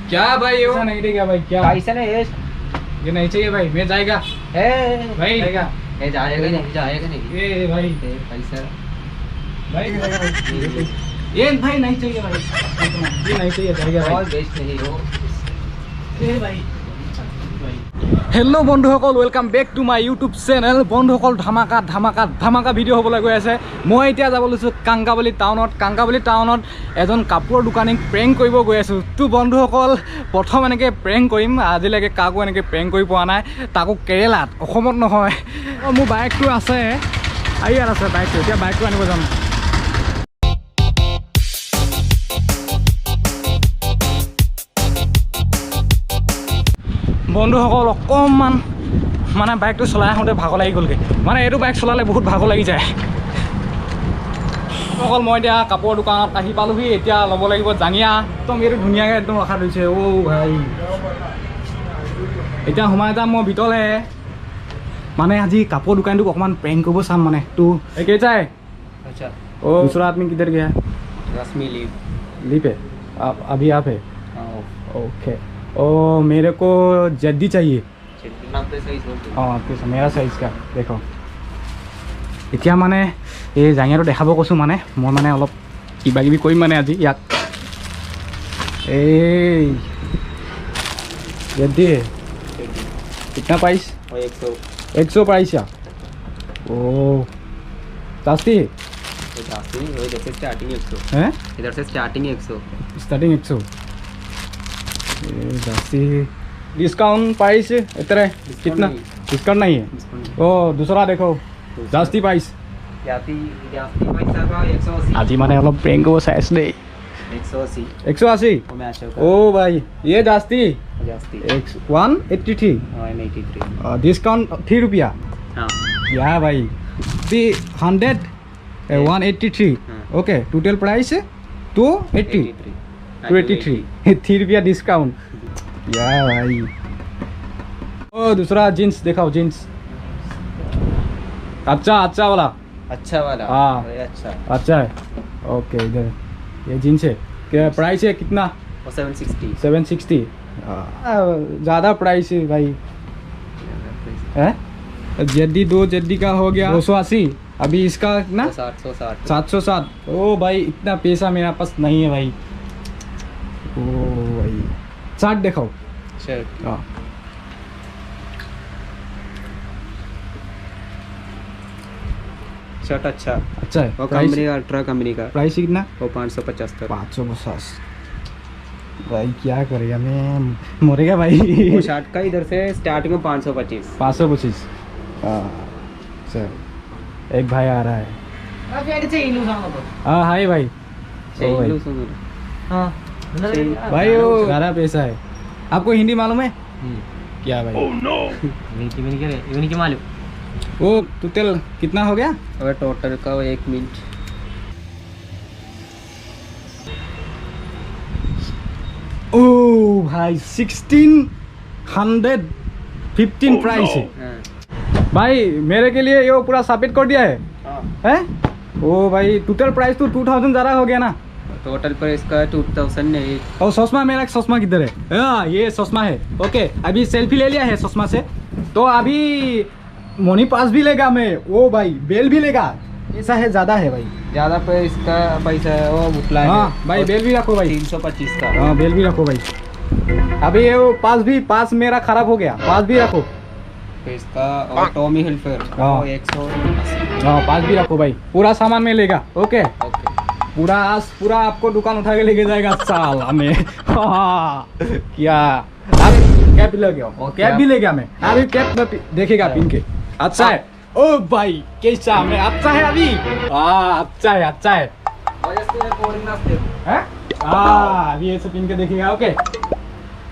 क्या भाई वो नहीं देगा भाई क्या ऐसा नहीं है ये नहीं चाहिए भाई मैं जाएगा भाई जाएगा नहीं ये भाई पैसा भाई ये भाई नहीं चाहिए भाई ये नहीं चाहिए जाएगा और भाई बेस्ट नहीं हो ये भाई हेलो बंधुসকল welcome back to my YouTube channel बंधुসকল ধামাকা ভিডিঅ' হ'বলৈ গৈ আছে মই এতিয়া যাব লৈছোঁ কাংকাবলী টাউনত এজন কাপোৰৰ দোকানীক প্ৰেংক কৰিব গৈ আছোঁ তো বন্ধুসকল প্ৰথম এনেকৈ প্ৰেংক কৰিম আজিলৈকে কাকো এনেকৈ প্ৰেংক কৰি পোৱা নাই তাকো কেৰেলাত অসমত নহয় মোৰ বাইকটো আছে ইয়াত আছে বাইকটো এতিয়া বাইকটো আনিব যাম বন্ধুসকল অকণমান মানে বাইকটো চলাই আহোঁতে ভাগৰ লাগি গ'লগৈ মানে এইটো বাইক চলালে বহুত ভাগৰ লাগি যায় অকল মই এতিয়া কাপোৰৰ দোকানত আহি পালোহি এতিয়া ল'ব লাগিব জাঙিয়া একদম এইটো ধুনীয়াকৈ একদম ৰখা ধৰিছে ভাই এতিয়া সোমাই যাম মই ভিতৰলৈ মানে আজি কাপোৰৰ দোকানটোক অকণমান প্ৰেংক কৰিব চাম মানে তো একে যায় अच्छा दूसरा आदमी किधर गया रश्मि लीप है अभी आप है ओके ओ मेरे को जद्दी चाहिए हाँ मेरा साइज का देखो এতিয়া মানে এই জাঙিয়াটো দেখাব কৈছোঁ মানে মই মানে অলপ কিবা কিবি কৰিম মানে আজি ইয়াক এই जद्दी है कितना प्राइस 100 प्राइस या ओ जास्ती स्टार्टिंग 100 है इधर से स्टार्टिंग 100 स्टार्टिंग 100 जास्ती डिस्काउंट प्राइस इतना कितना डिस्काउंट नहीं है ओ दूसरा देखो जास्ती प्राइस আজি মানে অলপ প্ৰেংক কৰিব চাই আছোঁ দেই 180 ओ भाई ये जास्ती 183 डिस्काउंट 3 रुपया या भाई 100 183 ओके टोटल प्राइस 283 3 रुपया डिस्काउंट या भाई ओ दूसरा जीन्स दिखाओ जीन्स अच्छा वाला हाँ अच्छा है ओके इधर ये जीन्स है क्या प्राइस है कितना 760 ज़्यादा प्राइस है भाई है जद्दी 2 जद्दी का हो गया 280 अभी इसका कितना 760 ओ भाई इतना पैसा मेरा पास नहीं है भाई ओ भाई 60 दिखाओ हाँ शर्ट अच्छा है वो कंपनी का अल्ट्रा कंपनी का प्राइस कितना वो 550 भाई क्या करेगा मैं मरेगा भाई वो शर्ट का इधर से स्टार्टिंग में 525 सर एक भाई आ रहा है हाँ हाय भाई भाई वो ज़्यादा पैसा है आपको हिंदी मालूम है क्या भाई मालूम वो टोटल कितना हो गया और टोटल का 1 मिनट ओ भाई 1615 प्राइस है भाई मेरे के लिए ये पूरा साबित कर दिया है हैं ओ भाई टोटल प्राइस तो 2000 ज़्यादा हो गया ना टोटल प्राइस का 2000 नहीं और चश्मा मेरा चश्मा किधर है ये चश्मा है ओके अभी सेल्फी ले लिया है चश्मा से तो अभी मनी पास भी लेगा मैं वो भाई बेल भी लेगा ऐसा है ज़्यादा है भाई ज़्यादा प्राइस का पैसा है वो मुतला है हाँ भाई बेल भी रखो भाई 325 का हाँ बेल भी रखो भाई अभी ये वो पास मेरा खराब हो गया पास भी रखो इसका और टॉमी हिलफेयर हाँ 180 हाँ पास भी रखो भाई पूरा सामान में लेगा ओके पूरा आपको दुकान उठा के लेके जाएगा साल में क्या आप कैप ले गया कैप भी ले गया मैं अभी कैप में देखेगा पिन के अच्छा है ओ भाई कैसा मैं अच्छा है अभी अच्छा है अभी ऐसे पिन के देखेगा ओके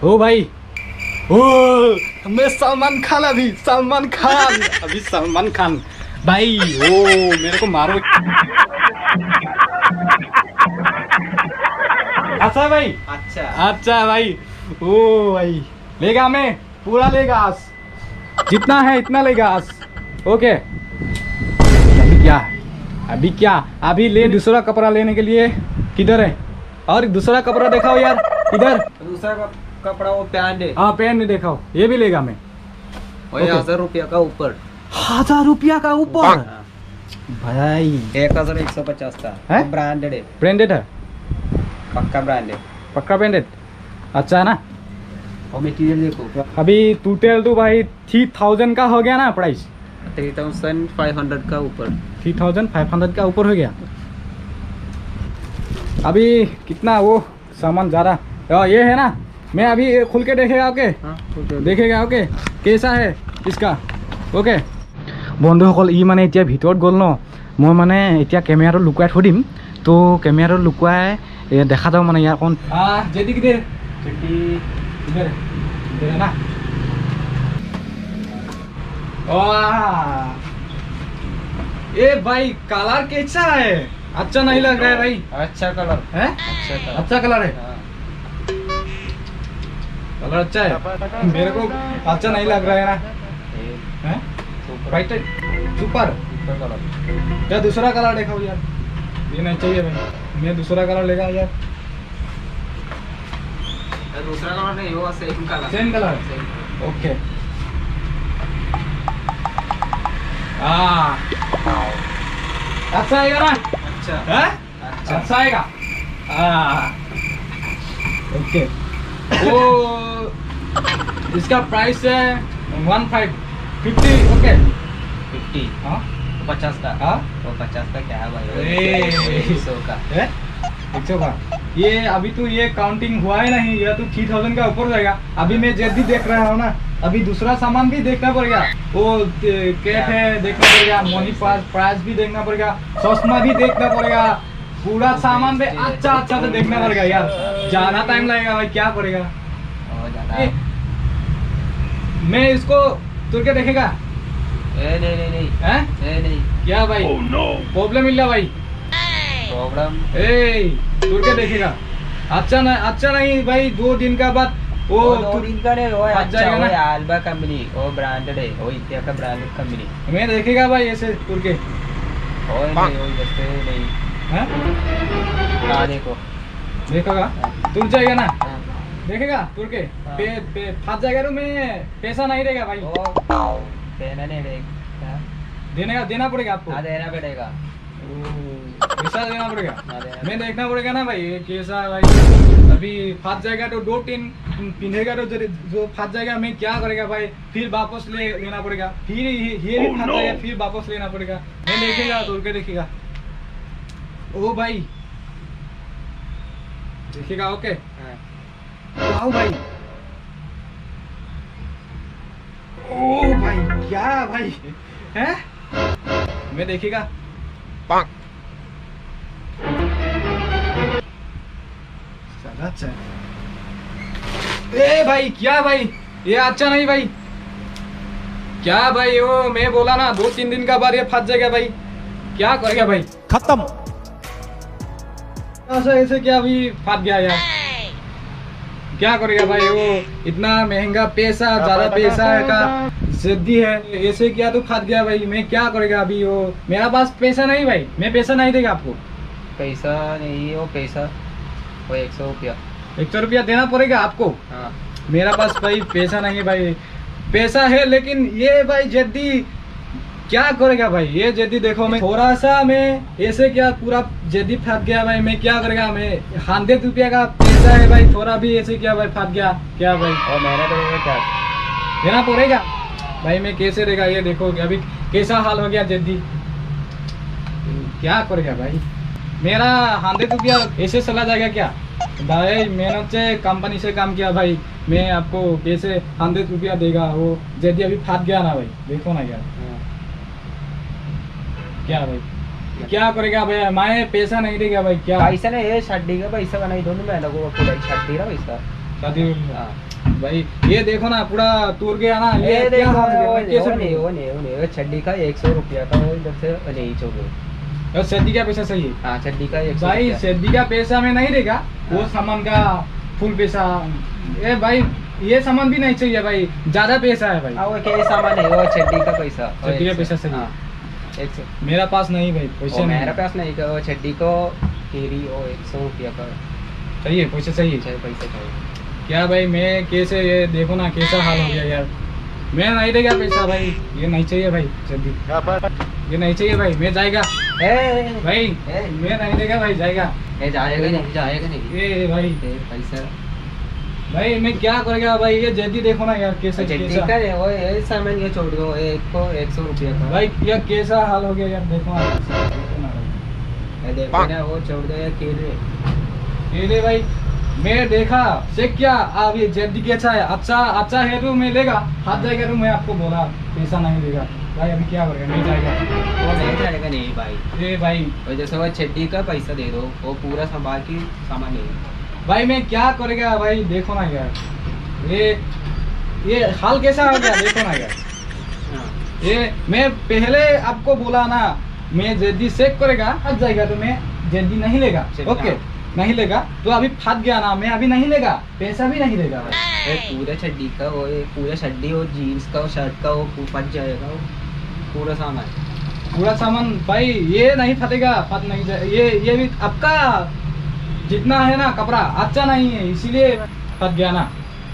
ओ भाई ओ मैं सलमान खान अभी सलमान खान भाई ओ मेरे को मारो अच्छा भाई अच्छा भाई ओ भाई लेगा मैं पूरा लेगा जितना है इतना लेगा ओके अभी क्या अभी ले दूसरा कपड़ा लेने के लिए किधर है और दूसरा कपड़ा दिखाओ यार इधर कपड़ा वो पैंट है। हाँ पैंट नहीं देखा, ये भी लेगा मैं। वही 1000 रुपया का ऊपर। 1000 रुपया का ऊपर भाई। 1150 का है? ब्रांडेड है। ब्रांडेड है, पक्का ब्रांड है। पक्का ब्रांडेड। अच्छा है ना। और मटेरियल देखो, अभी टोटल तो भाई 3000 का हो गया ना प्राइस। 3500 का ऊपर। 3500 का ऊपर हो गया। अभी कितना वो सामान जा रहा ये है ना, मैं अभी खुल के देखेगा। ओके देखेगा। ओके कैसा है इसका। ओके বন্ধুসকল, ই মানে এতিয়া ভিতৰত গ'ল ন, মই মানে এতিয়া কেমেৰাটো লুকুৱাই থৈ দিম। তো কেমেৰাটো লুকুৱাই দেখা যাওঁ মানে ইয়াৰ অকণ যেদিকে দে না। ए भाई कलर कैसा है? अच्छा नहीं लग रहा है भाई। अच्छा कलर है? अच्छा कलर है। कलर अच्छा है, मेरे को अच्छा नहीं लग रहा है ना। हैं? Right super colour. क्या दूसरा कलर देखो यार, ये नहीं चाहिए भाई, मैं दूसरा कलर लेगा यार। दूसरा कलर नहीं, वो same colour. Same colour. Okay अच्छा आएगा ना। अच्छा है? अच्छा आएगा। ओके वो इसका प्राइस है 1550। ओके 50। हाँ 50 का। हाँ वो 50 का क्या है भाई? 100 का है। 100 का। ये अभी तो ये काउंटिंग हुआ है नहीं, ये तो 3000 का ऊपर जाएगा। अभी मैं जल्दी देख रहा हूँ ना, अभी दूसरा सामान भी देखना पड़ेगा। वो कैप है देखना पड़ेगा, मनी प्राइस भी देखना पड़ेगा, चश्मा भी देखना पड़ेगा, पूरा सामान भी अच्छा अच्छा से देखना पड़ेगा यार। ज्यादा टाइम लगेगा भाई, क्या पड़ेगा। मैं इसको तुर के देखेगा। नहीं हैं? नहीं क्या भाई प्रॉब्लम मिल रहा भाई। प्रॉब्लम तुर के देखेगा। अच्छा नहीं भाई, 2 दिन का बाद वो 2 दिन का नहीं, वो फट अच्छा जाएगा ना। वो आल्बा कंपनी, वो ब्रांडेड है, वो इतिया का ब्रांडेड कंपनी। मैं देखेगा भाई ऐसे तुर के। ओए नहीं, वो जैसे नहीं। हैं? हाँ देखो देखेगा तुर जाएगा ना। हाँ। देखेगा तुर के हाँ। फंस जाएगा तो मैं पैसा नहीं देगा भाई। वो देना नहीं देगा, देना पड़ेगा आपको। हाँ देना पड़ेगा, पैसा देना पड़ेगा। हाँ देना। मैं देखना पड़ेगा ना भाई ये कैसा है भाई। अभी फंस जाएगा तो 2-3 पिंधेगा तो जो फंस जाएगा मैं क्या करेगा भाई, फिर वापस लेना पड़ेगा। फिर ये भी फंस जाएगा, फिर वापस लेना पड़ेगा। मैं देखेगा तुर के देखेगा। ओ भाई देखेगा। ओके वाओ भाई। ओ भाई क्या भाई है, मैं देखेगा। अच्छा ए भाई क्या भाई, ये अच्छा नहीं भाई। क्या भाई वो मैं बोला ना 2-3 दिन का बाद ये फंस जाएगा भाई, क्या करेगा भाई। खत्म ऐसे क्या अभी फंस गया यार, क्या करेगा भाई। वो इतना महंगा पैसा, ज्यादा पैसा का जिद्दी है, ऐसे क्या तो फंस गया भाई। मैं क्या करेगा अभी। वो मेरा पास पैसा नहीं भाई, मैं पैसा नहीं देगा आपको। पैसा नहीं, वो पैसा वो 100 रुपया। 100 रुपया देना पड़ेगा आपको। हाँ मेरा पास भाई पैसा नहीं है भाई, पैसा है लेकिन ये भाई जद्दी क्या करेगा भाई। ये जद्दी देखो, मैं थोड़ा सा मैं ऐसे क्या पूरा जद्दी फंस गया भाई। मैं क्या करेगा, मैं 100 रुपया का पैसा है भाई, थोड़ा भी ऐसे क्या भाई फंस गया क्या भाई। और मेहनत पड़ेगा क्या देना पड़ेगा भाई, मैं कैसे देगा। ये देखो अभी कैसा हाल हो गया जद्दी, क्या करेगा भाई। मेरा 100 रुपया ऐसे चला जाएगा क्या भाई। मेहनत से कंपनी से काम किया भाई, मैं आपको कैसे 100 रुपया देगा। वो जल्दी अभी फंस गया ना भाई, देखो ना यार। क्या भाई क्या करेगा भाई, मैं पैसा नहीं देगा भाई। क्या पैसा नहीं है, छड्डी का पैसा बनाई दोनों मैं लगो पूरा छड्डी का पैसा। शादी भाई ये देखो ना पूरा टूर गया ना। ये क्या देखो हाल है, वो कैसे नहीं वो छड्डी का 100 रुपया का, वो इधर से नहीं चौके। और सर्दी का पैसा सही है। हाँ छड्डी का 100 भाई सर्दी का पैसा में नहीं देगा, वो सामान का फुल पैसा। ए भाई ये सामान भी नहीं चाहिए भाई, ज्यादा पैसा है भाई। वो क्या सामान है, वो छड्डी का पैसा। छड्डी का पैसा सही है। 100 मेरा पास नहीं भाई पैसा, मेरा पास नहीं का। वो छड्डी को केरी वो 100 रुपया का चाहिए, पैसा चाहिए। पैसा चाहिए। क्या भाई मैं कैसे, ये देखो ना कैसा हाल हो गया यार। मैं नहीं देगा पैसा भाई, ये नहीं चाहिए भाई जल्दी, ये नहीं चाहिए भाई, मैं जाएगा भाई, मैं नहीं देगा भाई, जाएगा जाएगा नहीं ये भाई पैसा भाई, मैं क्या करेगा भाई, ये जल्दी देखो ना यार कैसे कैसा वो ये सामान ये छोड़ दो, एक को 100 रुपया का भाई, ये कैसा हाल हो गया यार, देखो ना देखो ना, वो छोड़ दो यार केले भाई, मैं देखा चेक क्या, अब ये जल्दी कैसा है, अच्छा है तो मैं लेगा, हाथ जाएगा तो मैं आपको बोला पैसा नहीं देगा भाई, अभी क्या करेगा, नहीं जाएगा वो नहीं जाएगा नहीं भाई। ये भाई जैसे वो चड्डी का पैसा दे दो, वो पूरा संभाल के सामान ले भाई, मैं क्या करेगा भाई, देखो ना यार ये हाल कैसा हो गया, देखो ना यार। ये मैं पहले आपको बोला ना, मैं जल्दी चेक करेगा हट जाएगा तो मैं जल्दी नहीं लेगा, ओके नहीं लेगा तो अभी फंस गया ना, मैं अभी नहीं लेगा, पैसा भी नहीं देगा भाई। पूरा चड्डी का वो पूरा चड्डी और जीन्स का और शर्ट का वो फट जाएगा, वो पूरा सामान भाई, ये नहीं फटेगा, फट नहीं जाए, ये भी आपका जितना है ना कपड़ा अच्छा नहीं है, इसीलिए फट गया ना,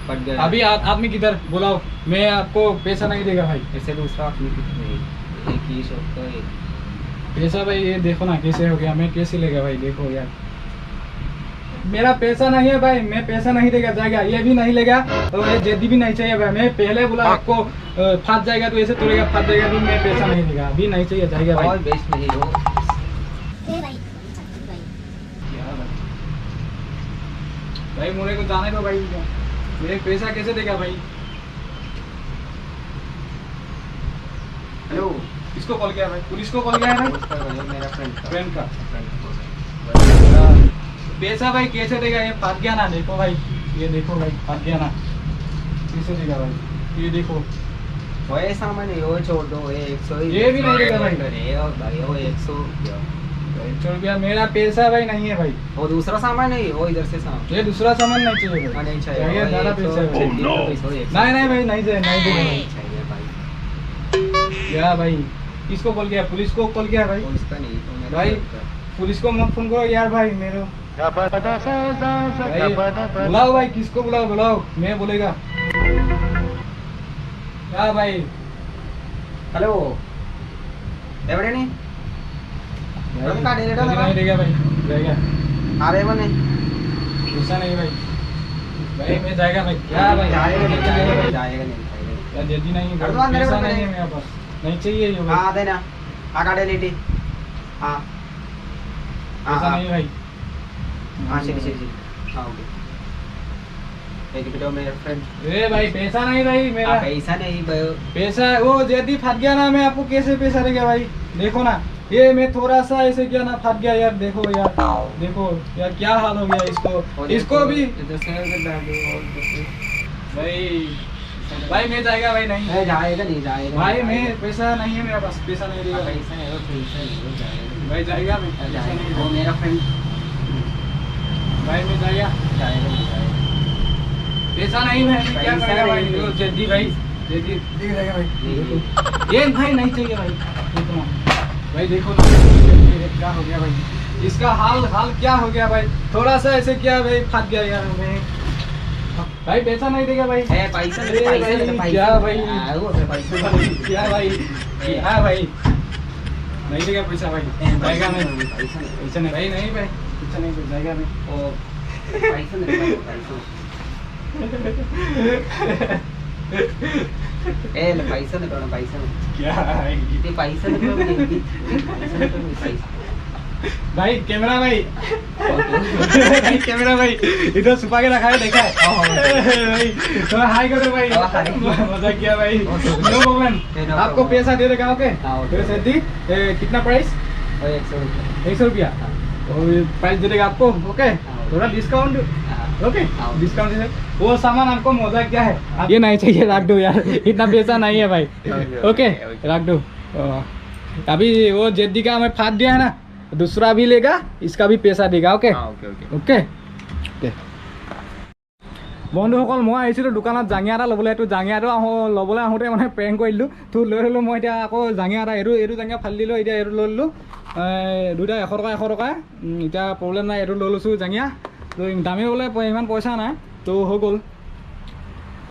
फट गया। अभी आदमी किधर बुलाओ, मैं आपको पैसा नहीं देगा भाई, ऐसे दूसरा आदमी एक ही शॉप का पैसा भाई, ये देखो ना कैसे हो गया, मैं कैसे लेगा भाई, देखो यार मेरा पैसा नहीं है भाई, मैं पैसा नहीं देगा, जाएगा ये भी नहीं लेगा, तो ये जल्दी भी नहीं चाहिए भाई, मैं पहले बोला आपको फंस जाएगा तो ऐसे तोड़ेगा, फंस जाएगा तो मैं पैसा नहीं देगा, अभी नहीं चाहिए, जाएगा भाई। और बेस्ट नहीं हो भाई, मुझे को जाने दो भाई, मेरे पैसा कैसे देगा भाई। हेलो, किसको कॉल किया भाई, पुलिस को कॉल किया है भाई, मेरा फ्रेंड का पैसा भाई कैसे देगा, ये फंस गया ना, देखो भाई, ये देखो भाई फंस गया ना, कैसे देगा भाई, ये देखो वो सामान है, वो छोड़ दो, 100 ये भी नहीं देगा भाई, भाई वो 100 रुपया मेरा पैसा भाई नहीं है भाई, वो दूसरा सामान है, वो इधर से सामान, ये दूसरा सामान नहीं चाहिए भाई, नहीं चाहिए ज़्यादा पैसा है भाई। नहीं भाई, नहीं चाहिए, नहीं देगा भाई। क्या भाई, किसको कॉल किया, पुलिस को कॉल किया भाई, उसका नहीं भाई पुलिस को मत फोन करो यार भाई, मेरे बुलाओ भाई, किसको बुलाओ, मैं बोलेगा क्या भाई। हेलो एवडे नहीं नहीं देगा भाई, जाएगा अरे बने ऐसा नहीं भाई, भाई मैं जाएगा भाई, क्या भाई जाएगा नहीं यार, जल्दी नहीं, पैसा नहीं है मेरे पास, नहीं चाहिए ये भाई, अదే ना आ गाड़ी लेटी पैसा नहीं भाई, ശരി ഓക്കെ एक मिनट मेरा फ्रेंड ए भाई पैसा नहीं भाई मेरा, पैसा नहीं पैसा वो जल्दी फट गया ना, मैं आपको कैसे पैसा देगा भाई, देखो ना ये मैं थोड़ा सा ऐसे किया ना, फट गया यार, देखो यार क्या हाल हो गया इसको भी भाई मैं जाएगा भाई, नहीं जाएगा भाई, मैं पैसा नहीं है मेरे पास, पैसा नहीं देगा भाई, जाएगा वो मेरा फ्रेंड भाई, मैं जाएगा पैसा नहीं है, क्या करेगा भाई, जल्दी भाई जल्दी देख रहेगा भाई, ये भाई नहीं चाहिए भाई, देखो ना भाई, देखो ना क्या हो गया भाई, इसका हाल क्या हो गया भाई, थोड़ा सा ऐसे क्या भाई, फट गया यार मैं भाई, पैसा नहीं देगा भाई, पैसा क्या भाई, क्या भाई, हाँ भाई नहीं देगा पैसा भाई, जाएगा नहीं पैसा नहीं भाई, नहीं भाई पैसा नहीं जाएगा नहीं, पैसा नहीं पैसा क्या भाई, कैमरा भाई कैमरा भाई इधर छुपा के रखा है, देखा है भाई, तो हाई करो भाई, मजा किया भाई, नो प्रॉब्लम, आपको पैसा दे देगा, ओके सदी कितना प्राइस, 100 रुपया प्राइस दे देगा आपको, ओके थोड़ा डिस्काउंट, ओके डिस्काउंट है, वो सामान आपको मजा क्या है, ये नहीं चाहिए, रख दो यार, इतना पैसा नहीं है भाई, ओके रख दो, अभी वो जद्दी का हमें फाट दिया है ना, दूसरा भी लेगा, इसका भी पैसा देगा, ओके ओके। বন্ধুসকল মই আহিছিলোঁ দোকানত জাঙিয়া এটা ল'বলৈ, এইটো জাঙিয়াটো ল'বলৈ আহোঁতে মানে প্ৰেংক কৰি দিলোঁ, তো লৈ ল'লোঁ মই, এতিয়া আকৌ জাঙিয়া এটা এইটো জাঙিয়া ফালি দিলোঁ, এতিয়া এইটো লৈ ল'লোঁ, দুইটা 100 টকা, এতিয়া প্ৰব্লেম নাই, এইটো লৈ লৈছোঁ জাঙিয়া, তো দামী বোলে ইমান পইচা নাই, তো হৈ গ'ল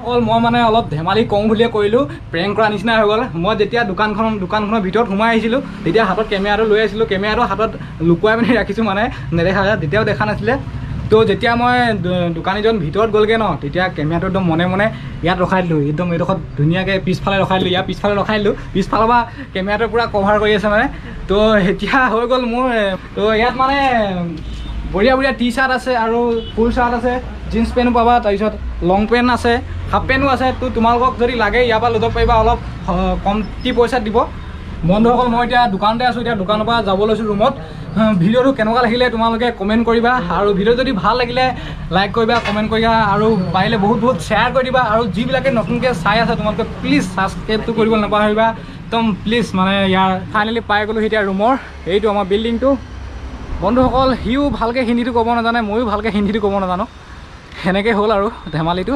অকল মই মানে অলপ ধেমালি কৰোঁ বুলিয়ে কৰিলোঁ প্ৰেংক কৰা নিচিনা হৈ গ'ল মই যেতিয়া দোকানখনৰ ভিতৰত সোমাই আহিছিলোঁ তেতিয়া হাতত কেমেৰাটো লৈ আহিছিলোঁ কেমেৰাটো হাতত লুকুৱাই পিনি ৰাখিছোঁ মানে নেদেখা তেতিয়াও দেখা নাছিলে তো যেতিয়া মই দোকানীজন ভিতৰত গ'লগৈ ন তেতিয়া কেমেৰাটো একদম মনে মনে ইয়াত ৰখাই দিলোঁ একদম এইডোখৰত ধুনীয়াকৈ পিছফালে ৰখাই দিলোঁ ইয়াৰ পিছফালে ৰখাই দিলোঁ পিছফালৰ পৰা কেমেৰাটো পূৰা কভাৰ কৰি আছে মানে তো এতিয়া হৈ গ'ল মোৰ তো ইয়াত মানে বঢ়িয়া বঢ়িয়া টি চাৰ্ট আছে আৰু ফুল চাৰ্ট আছে জিন্স পেণ্টো পাবা তাৰপিছত লং পেণ্ট আছে হাফ পেণ্টো আছে তো তোমালোকক যদি লাগে ইয়াৰ পৰা লৈ যাব পাৰিবা অলপ কমটি পইচাত দিব বন্ধুসকল মই এতিয়া দোকানতে আছোঁ এতিয়া দোকানৰ পৰা যাব লৈছোঁ ৰুমত ভিডিঅ'টো কেনেকুৱা লাগিলে তোমালোকে কমেণ্ট কৰিবা আৰু ভিডিঅ' যদি ভাল লাগিলে লাইক কৰিবা কমেণ্ট কৰিবা আৰু পাৰিলে বহুত শ্বেয়াৰ কৰি দিবা আৰু যিবিলাকে নতুনকৈ চাই আছে তোমালোকে প্লিজ ছাবস্ক্ৰাইবটো কৰিব নাপাহৰিবা একদম প্লিজ মানে ইয়াৰ ফাইনেলি পাই গ'লোঁ এতিয়া ৰুমৰ এইটো আমাৰ বিল্ডিংটো বন্ধুসকল সিও ভালকৈ হিন্দীটো ক'ব নাজানে ময়ো ভালকৈ হিন্দীটো ক'ব নাজানো সেনেকৈ হ'ল আৰু ধেমালিটো